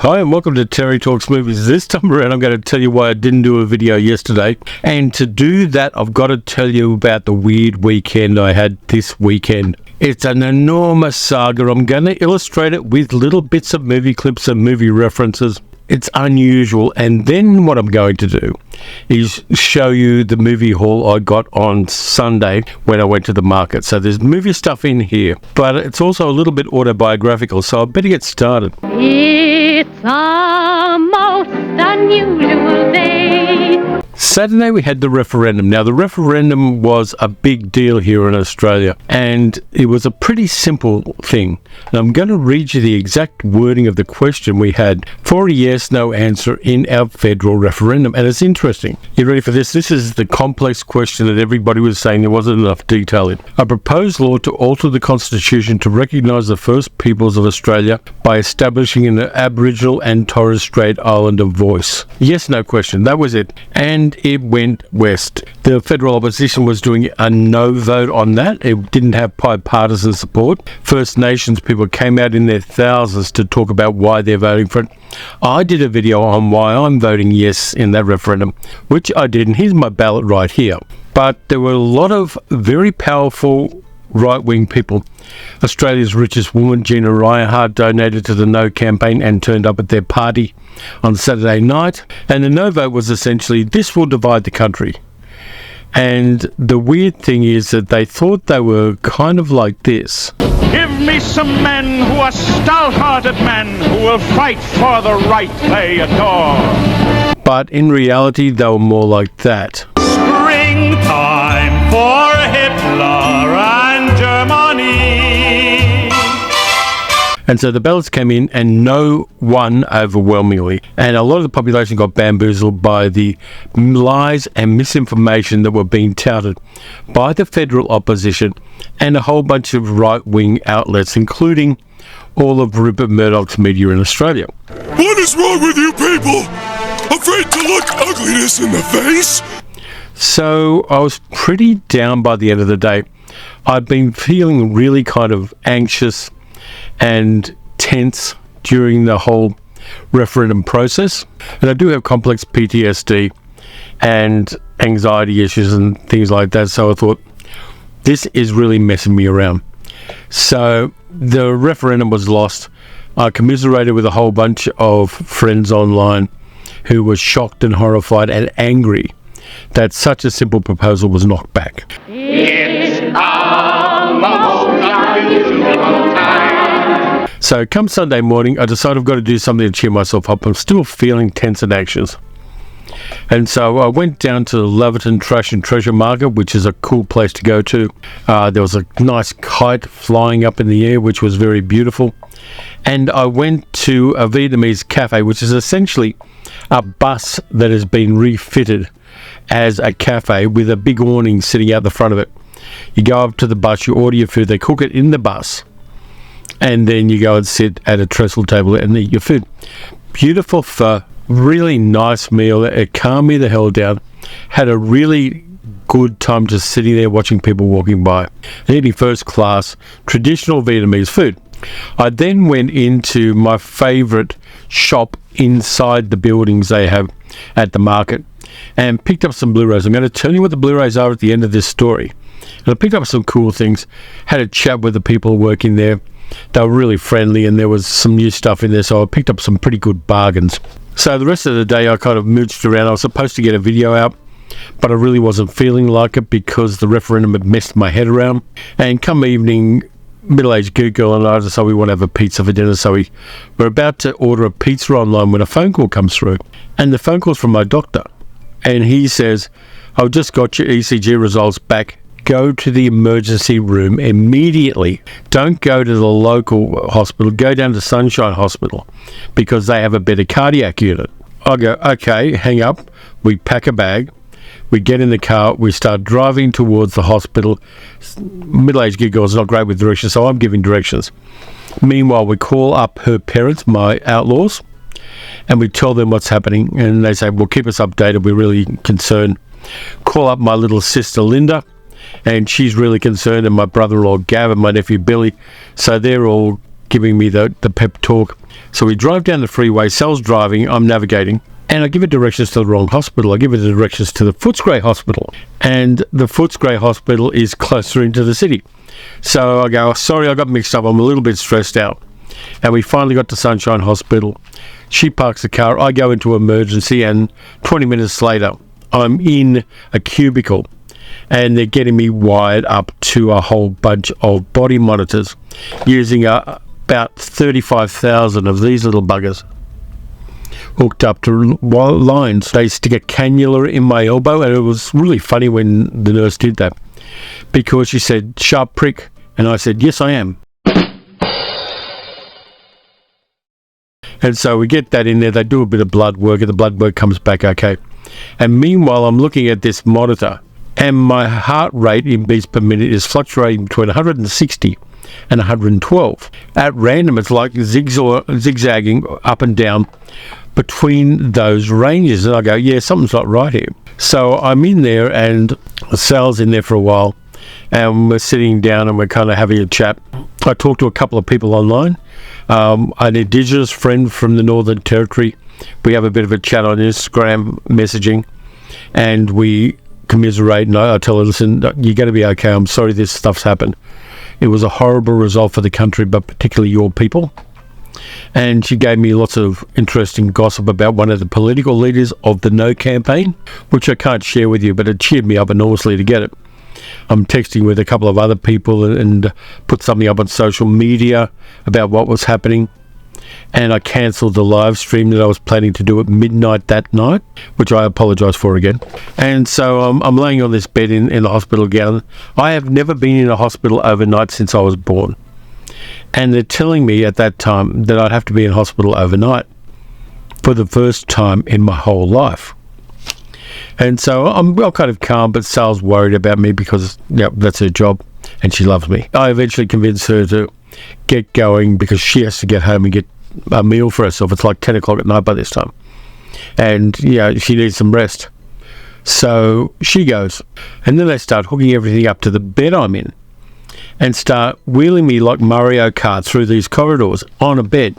Hi and welcome to Terry Talks Movies. This time around I'm going to tell you why I didn't do a video yesterday, and to do that I've got to tell you about the weird weekend I had this weekend. It's an enormous saga. I'm going to illustrate it with little bits of movie clips and movie references. It's unusual, and then what I'm going to do is show you the movie haul I got on Sunday when I went to the market. So there's movie stuff in here, but it's also a little bit autobiographical, so I better get started. It's a most unusual day. Saturday we had the referendum. Now the referendum was a big deal here in Australia, and it was a pretty simple thing. And I'm going to read you the exact wording of the question we had for a yes, no answer in our federal referendum. And it's interesting. You ready for this? This is the complex question that everybody was saying there wasn't enough detail in. A proposed law to alter the constitution to recognise the First Peoples of Australia by establishing an Aboriginal and Torres Strait Islander voice. Yes, no question. That was it. And it went west. The federal opposition was doing a no vote on that. It didn't have bipartisan support. First Nations people came out in their thousands to talk about why they're voting for it. I did a video on why I'm voting yes in that referendum, which I did, and here's my ballot right here. But there were a lot of very powerful right-wing people. Australia's richest woman, Gina Rinehart, donated to the No campaign and turned up at their party on Saturday night. And the no vote was essentially, this will divide the country. And the weird thing is that they thought they were kind of like this. Give me some men who are stout-hearted men who will fight for the right they adore. But in reality, they were more like that. Springtime for Hitler and Germany. And so the ballots came in and no won overwhelmingly. And a lot of the population got bamboozled by the lies and misinformation that were being touted by the federal opposition and a whole bunch of right-wing outlets, including all of Rupert Murdoch's media in Australia. What is wrong with you people? Afraid to look ugliness in the face? So I was pretty down by the end of the day. I'd been feeling really kind of anxious and tense during the whole referendum process. And I do have complex PTSD and anxiety issues and things like that. So I thought, this is really messing me around. So the referendum was lost. I commiserated with a whole bunch of friends online who were shocked and horrified and angry that such a simple proposal was knocked back. It's a most unusual time. So come Sunday morning, I decided I've got to do something to cheer myself up. I'm still feeling tense and anxious. And so I went down to the Laverton Trash and Treasure Market, which is a cool place to go to. There was a nice kite flying up in the air, which was very beautiful. And I went to a Vietnamese cafe, which is essentially a bus that has been refitted as a cafe with a big awning sitting out the front of it. You go up to the bus, you order your food, they cook it in the bus, and then you go and sit at a trestle table and eat your food. Beautiful pho, really nice meal. It calmed me the hell down. Had a really good time just sitting there watching people walking by and eating first class traditional Vietnamese food. I then went into my favourite shop inside the buildings they have at the market and picked up some Blu-rays. I'm going to tell you what the Blu-rays are at the end of this story. And I picked up some cool things, had a chat with the people working there. They were really friendly and there was some new stuff in there, so I picked up some pretty good bargains. So the rest of the day I kind of mooched around. I was supposed to get a video out, but I really wasn't feeling like it because the referendum had messed my head around. And come evening, middle-aged geek girl and I decided we want to have a pizza for dinner, so we were about to order a pizza online when a phone call comes through. And the phone call's from my doctor. And he says, I've just got your ECG results back. Go to the emergency room immediately. Don't go to the local hospital. Go down to Sunshine Hospital because they have a better cardiac unit. I go, okay, hang up. We pack a bag. We get in the car. We start driving towards the hospital. Middle-aged geek girl's not great with directions, so I'm giving directions. Meanwhile, we call up her parents, my outlaws, and we tell them what's happening. And they say, well, keep us updated. We're really concerned. Call up my little sister, Linda, and she's really concerned, and my brother-in-law Gav and my nephew Billy. So they're all giving me the pep talk. So we drive down the freeway, Sal's driving, I'm navigating, and I give her directions to the wrong hospital. I give her the directions to the Footscray Hospital, and the Footscray Hospital is closer into the city. So I go, sorry, I got mixed up, I'm a little bit stressed out. And we finally got to Sunshine Hospital. She parks the car, I go into emergency, and 20 minutes later, I'm in a cubicle, and they're getting me wired up to a whole bunch of body monitors using about 35,000 of these little buggers hooked up to lines. They stick a cannula in my elbow, and it was really funny when the nurse did that, because she said, sharp prick, and I said, yes, I am. And so we get that in there, they do a bit of blood work, and the blood work comes back okay. And meanwhile, I'm looking at this monitor, and my heart rate in beats per minute is fluctuating between 160 and 112. At random, it's like zigzagging up and down between those ranges. And I go, yeah, something's not right here. So I'm in there, and Sal's in there for a while, and we're sitting down and we're kind of having a chat. I talked to a couple of people online, an Indigenous friend from the Northern Territory. We have a bit of a chat on Instagram messaging, and we commiserate, and I tell her, listen, you're going to be okay. I'm sorry this stuff's happened. It was a horrible result for the country, but particularly your people. And she gave me lots of interesting gossip about one of the political leaders of the No campaign, which I can't share with you, but it cheered me up enormously to get it. I'm texting with a couple of other people and put something up on social media about what was happening. And I cancelled the live stream that I was planning to do at midnight that night, which I apologise for again. And so I'm laying on this bed in the hospital gown. I have never been in a hospital overnight since I was born. And they're telling me at that time that I'd have to be in hospital overnight for the first time in my whole life. And so I'm kind of calm, but Sal's worried about me because that's her job and she loves me. I eventually convinced her to get going because she has to get home and get a meal for herself. It's like 10 o'clock at night by this time. And she needs some rest. So she goes. And then they start hooking everything up to the bed I'm in and start wheeling me like Mario Kart through these corridors on a bed.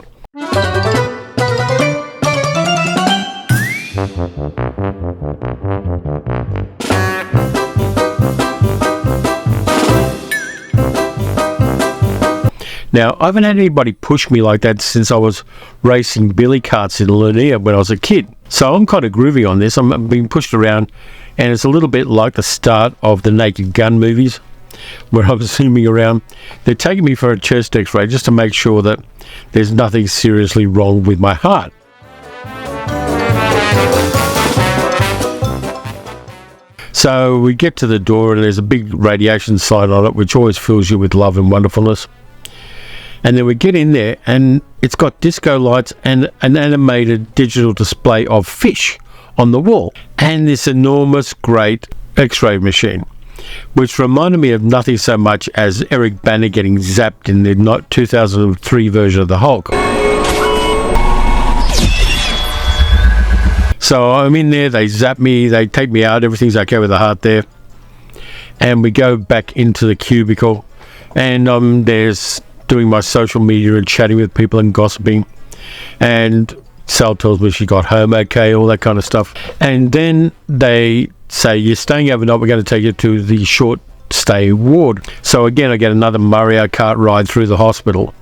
Now, I haven't had anybody push me like that since I was racing billy carts in Lanier when I was a kid. So I'm kind of groovy on this. I'm being pushed around, and it's a little bit like the start of the Naked Gun movies, where I'm zooming around. They're taking me for a chest x-ray just to make sure that there's nothing seriously wrong with my heart. So we get to the door, and there's a big radiation sign on it, which always fills you with love and wonderfulness. And then we get in there, and it's got disco lights and an animated digital display of fish on the wall, and this enormous great x-ray machine, which reminded me of nothing so much as Eric Banner getting zapped in the 2003 version of the Hulk. So I'm in there, they zap me, they take me out, everything's okay with the heart there. And we go back into the cubicle, and there's doing my social media and chatting with people and gossiping. And Sal tells me she got home okay, all that kind of stuff. And then they say, you're staying overnight, we're going to take you to the short stay ward. So again, I get another Mario Kart ride through the hospital.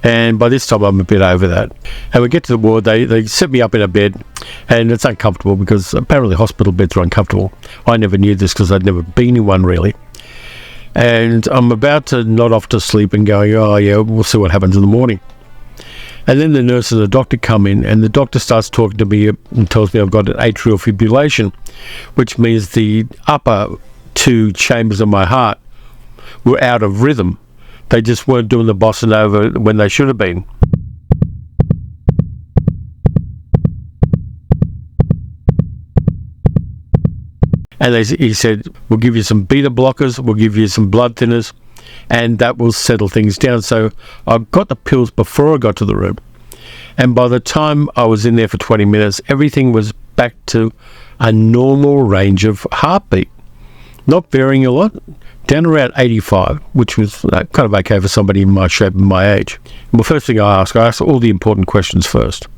And by this time, I'm a bit over that. And we get to the ward, they set me up in a bed, and it's uncomfortable because apparently hospital beds are uncomfortable. I never knew this because I'd never been in one really. And I'm about to nod off to sleep and going, oh yeah, we'll see what happens in the morning. And then the nurse and the doctor come in, and the doctor starts talking to me and tells me I've got an atrial fibrillation, which means the upper two chambers of my heart were out of rhythm. They just weren't doing the bossa nova when they should have been. And he said, we'll give you some beta blockers, we'll give you some blood thinners, and that will settle things down. So I got the pills before I got to the room. And by the time I was in there for 20 minutes, everything was back to a normal range of heartbeat. Not varying a lot, down around 85, which was kind of okay for somebody in my shape and my age. Well, first thing I asked all the important questions first.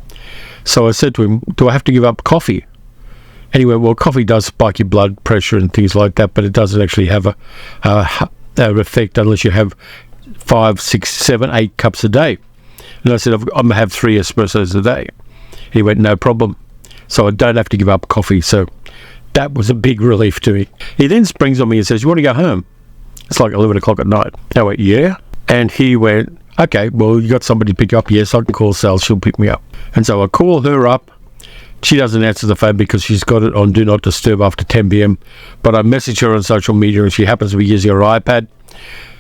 So I said to him, do I have to give up coffee? And he went, well, coffee does spike your blood pressure and things like that, but it doesn't actually have a effect unless you have 5, 6, 7, 8 cups a day. And I said, I'm going to have 3 espressos a day. He went, no problem. So I don't have to give up coffee. So that was a big relief to me. He then springs on me and says, you want to go home? It's like 11 o'clock at night. I went, yeah. And he went, okay, well, you got somebody to pick you up? Yes, I can call Sal. She'll pick me up. And so I call her up. She doesn't answer the phone because she's got it on Do Not Disturb after 10 p.m. But I message her on social media and she happens to be using her iPad.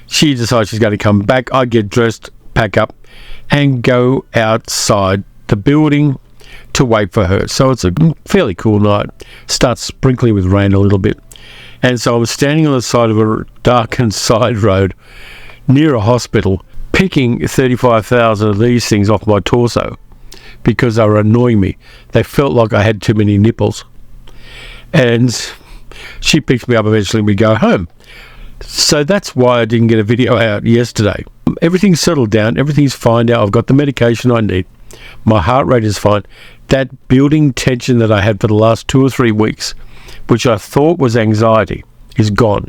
She decides she's going to come back. I get dressed, pack up, and go outside the building to wait for her. So it's a fairly cool night. Starts sprinkling with rain a little bit. And so I was standing on the side of a darkened side road near a hospital, picking 35,000 of these things off my torso because they were annoying me. They felt like I had too many nipples. And she picked me up eventually and we go home. So that's why I didn't get a video out yesterday. Everything's settled down. Everything's fine now. I've got the medication I need. My heart rate is fine. That building tension that I had for the last 2 or 3 weeks, which I thought was anxiety, is gone.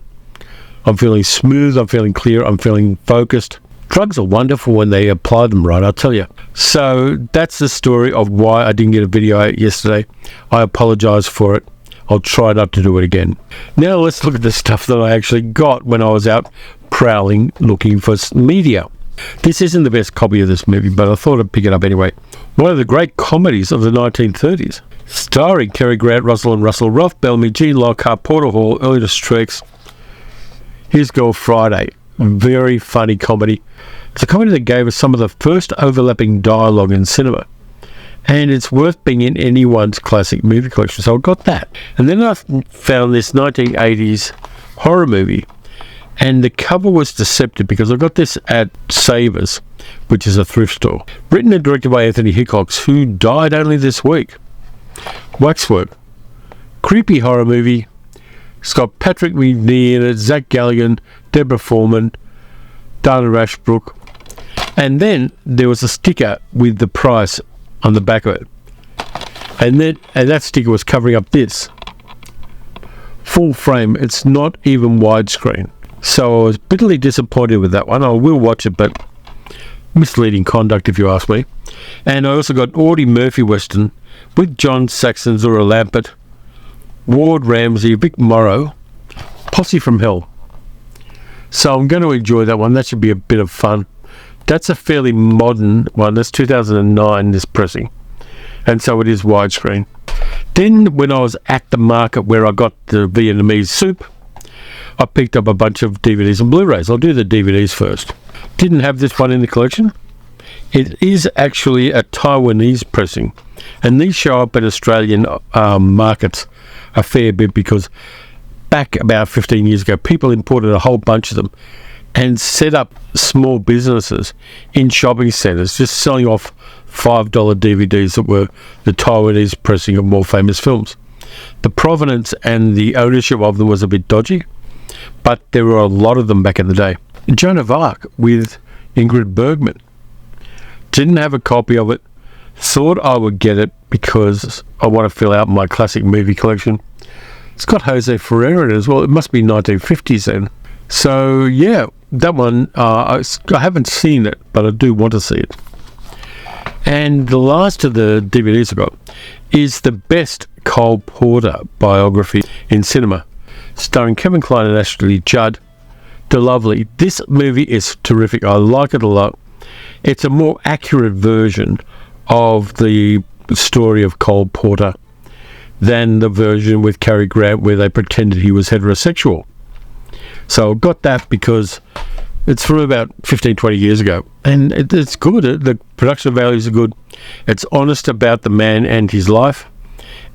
I'm feeling smooth. I'm feeling clear. I'm feeling focused. Drugs are wonderful when they apply them right, I'll tell you. So that's the story of why I didn't get a video out yesterday. I apologize for it. I'll try not to do it again. Now let's look at the stuff that I actually got when I was out prowling looking for media. This isn't the best copy of this movie, but I thought I'd pick it up anyway. One of the great comedies of the 1930s, starring Cary Grant, Russell and Russell, Ralph Bellamy, Gene Lockhart, Porter Hall, Ernest Strex. His Girl Friday. Very funny comedy. It's a comedy that gave us some of the first overlapping dialogue in cinema. And it's worth being in anyone's classic movie collection. So I got that. And then I found this 1980s horror movie. And the cover was deceptive because I got this at Savers, which is a thrift store. Written and directed by Anthony Hickox, who died only this week. Waxwork. Creepy horror movie. It's got Patrick McNee in it, Zach Galligan, Deborah Foreman, Dana Ashbrook. And then there was a sticker with the price on the back of it. And that sticker was covering up this. Full frame. It's not even widescreen. So I was bitterly disappointed with that one. I will watch it, but misleading conduct if you ask me. And I also got Audie Murphy Western with John Saxon, Zora Lampert, Ward Ramsey, Vic Morrow, Posse from Hell. So I'm going to enjoy that one. That should be a bit of fun. That's a fairly modern one. That's 2009, this pressing. And so it is widescreen. Then when I was at the market where I got the Vietnamese soup, I picked up a bunch of DVDs and Blu-rays. I'll do the DVDs first. Didn't have this one in the collection. It is actually a Taiwanese pressing. And these show up at Australian markets a fair bit because back about 15 years ago, people imported a whole bunch of them and set up small businesses in shopping centres just selling off $5 DVDs that were the Taiwanese pressing of more famous films. The provenance and the ownership of them was a bit dodgy, but there were a lot of them back in the day. Joan of Arc with Ingrid Bergman. Didn't have a copy of it. Thought I would get it because I want to fill out my classic movie collection. It's got Jose Ferrer in it as well. It must be 1950s then. So yeah, that one, I haven't seen it, but I do want to see it. And the last of the DVDs I got is the best Cole Porter biography in cinema, starring Kevin Kline and Ashley Judd. The Lovely. This movie is terrific. I like it a lot. It's a more accurate version of the story of Cole Porter than the version with Cary Grant where they pretended he was heterosexual. So I got that because it's from about 15, 20 years ago. And it's good. The production values are good. It's honest about the man and his life.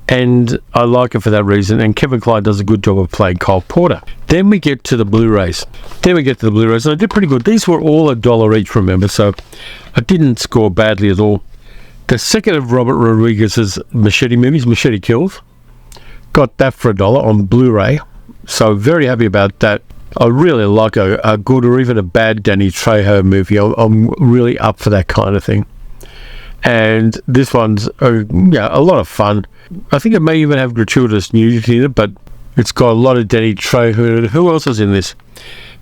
And I like it for that reason. And Kevin Kline does a good job of playing Cole Porter. Then we get to the Blu-rays. And I did pretty good. These were all $1 each, remember, so I didn't score badly at all. The second of Robert Rodriguez's Machete movies, Machete Kills, got that for $1 on Blu-ray. So very happy about that. I really like a good or even a bad Danny Trejo movie. I'm really up for that kind of thing. And this one's a lot of fun. I think it may even have gratuitous nudity in it, but it's got a lot of Danny Trejo. Who else is in this?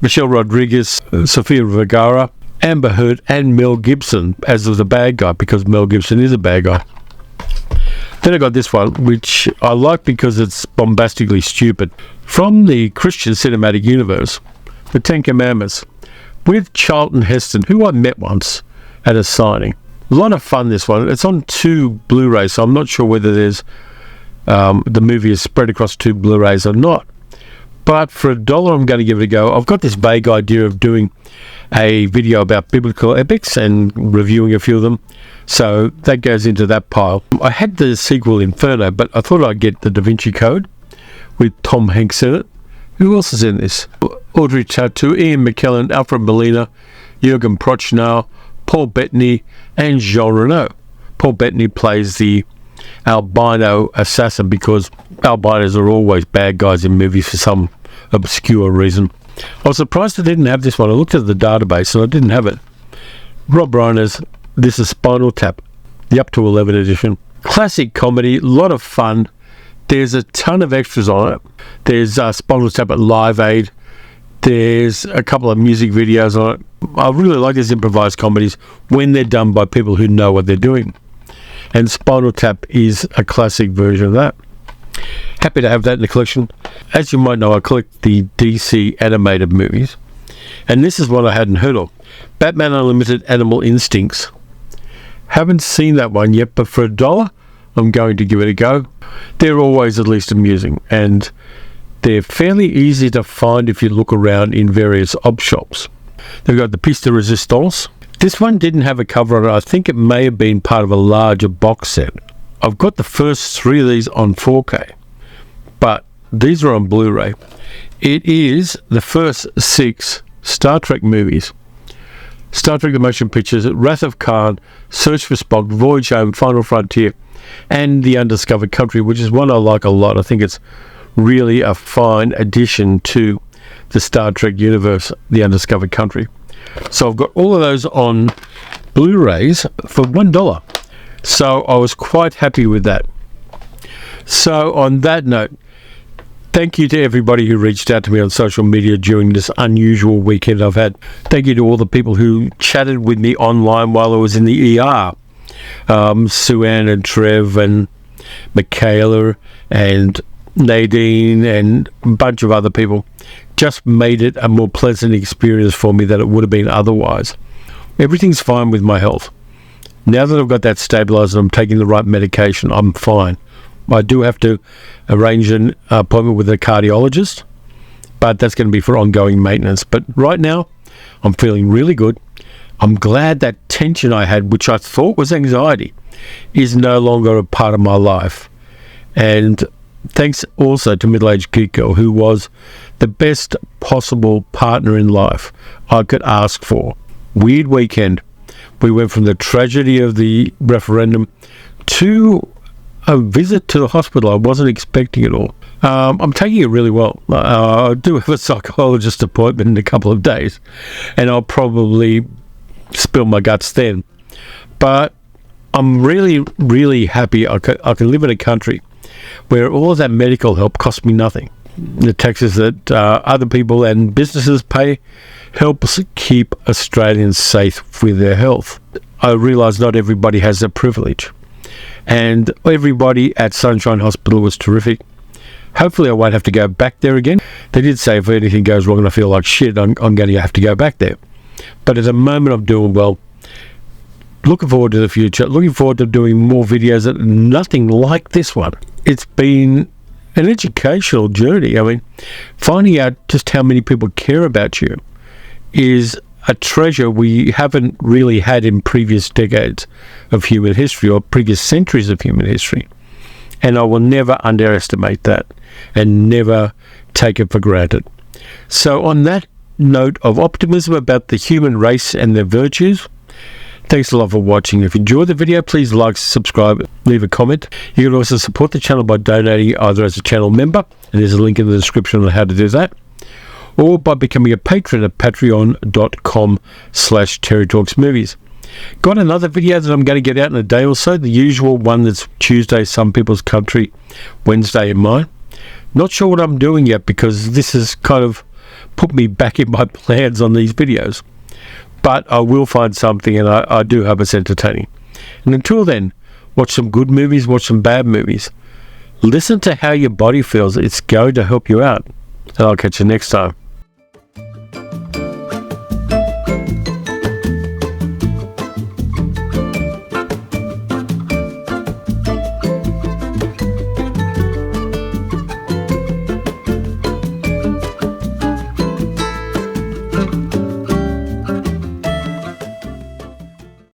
Michelle Rodriguez, Sofia Vergara, Amber Heard, and Mel Gibson as the bad guy, because Mel Gibson is a bad guy. Then I got this one, which I like because it's bombastically stupid. From the Christian Cinematic Universe, The Ten Commandments, with Charlton Heston, who I met once at a signing. A lot of fun, this one. It's on 2 Blu-rays, so I'm not sure whether there's the movie is spread across 2 Blu-rays or not. But for $1, I'm going to give it a go. I've got this vague idea of doing a video about biblical epics and reviewing a few of them, so that goes into that pile. I had the sequel Inferno, but I thought I'd get the Da Vinci Code with Tom Hanks in it. Who else is in this? Audrey Tautou, Ian McKellen, Alfred Molina, Jürgen Prochnow, Paul Bettany, and Jean Reno. Paul Bettany plays the albino assassin, because albinos are always bad guys in movies for some obscure reason. I was surprised I didn't have this one. I looked at the database and I didn't have it. Rob Reiner's This is Spinal Tap, the up to 11 edition. Classic comedy, a lot of fun. There's a ton of extras on it. There's Spinal Tap at Live Aid. There's a couple of music videos on it. I really like these improvised comedies when they're done by people who know what they're doing. And Spinal Tap is a classic version of that. Happy to have that in the collection. As you might know, I collect the DC animated movies, and this is one I hadn't heard of. Batman Unlimited Animal Instincts. Haven't seen that one yet, but for $1, I'm going to give it a go. They're always at least amusing, and they're fairly easy to find if you look around in various op shops. They've got the Piece de Resistance. This one didn't have a cover on it. I think it may have been part of a larger box set. I've got the first 3 of these on 4K, but these are on Blu-ray. It is the first 6 Star Trek movies. Star Trek The Motion Pictures, Wrath of Khan, Search for Spock, Voyage Home, Final Frontier, and The Undiscovered Country, which is one I like a lot. I think it's really a fine addition to the Star Trek universe, The Undiscovered Country. So I've got all of those on Blu-rays for $1. So I was quite happy with that. So on that note, thank you to everybody who reached out to me on social media during this unusual weekend I've had. Thank you to all the people who chatted with me online while I was in the ER. Sue Ann and Trev and Michaela and Nadine and a bunch of other people. Just made it a more pleasant experience for me than it would have been otherwise. Everything's fine with my health. Now that I've got that stabilised and I'm taking the right medication, I'm fine. I do have to arrange an appointment with a cardiologist, but that's going to be for ongoing maintenance. But right now, I'm feeling really good. I'm glad that tension I had, which I thought was anxiety, is no longer a part of my life. And thanks also to Middle Aged Geek Girl, who was the best possible partner in life I could ask for. Weird weekend. We went from the tragedy of the referendum to a visit to the hospital. I wasn't expecting it all. I'm taking it really well. I do have a psychologist appointment in a couple of days, and I'll probably spill my guts then. But I'm really, really happy I can live in a country where all of that medical help costs me nothing. The taxes that other people and businesses pay helps keep Australians safe with their health. I realise not everybody has that privilege. And everybody at Sunshine Hospital was terrific. Hopefully I won't have to go back there again. They did say if anything goes wrong and I feel like shit, I'm going to have to go back there. But at the moment I'm doing well. Looking forward to the future. Looking forward to doing more videos that are nothing like this one. It's been an educational journey. I mean, finding out just how many people care about you is a treasure we haven't really had in previous decades of human history or previous centuries of human history. And I will never underestimate that and never take it for granted. So on that note of optimism about the human race and their virtues, thanks a lot for watching. If you enjoyed the video, please like, subscribe, leave a comment. You can also support the channel by donating either as a channel member, and there's a link in the description on how to do that, or by becoming a patron at patreon.com/terrytalksmovies. Got another video that I'm going to get out in a day or so, the usual one that's Tuesday, some people's country, Wednesday in mine. Not sure what I'm doing yet because this has kind of put me back in my plans on these videos. But I will find something, and I do hope it's entertaining. And until then, watch some good movies, watch some bad movies. Listen to how your body feels. It's going to help you out. And I'll catch you next time.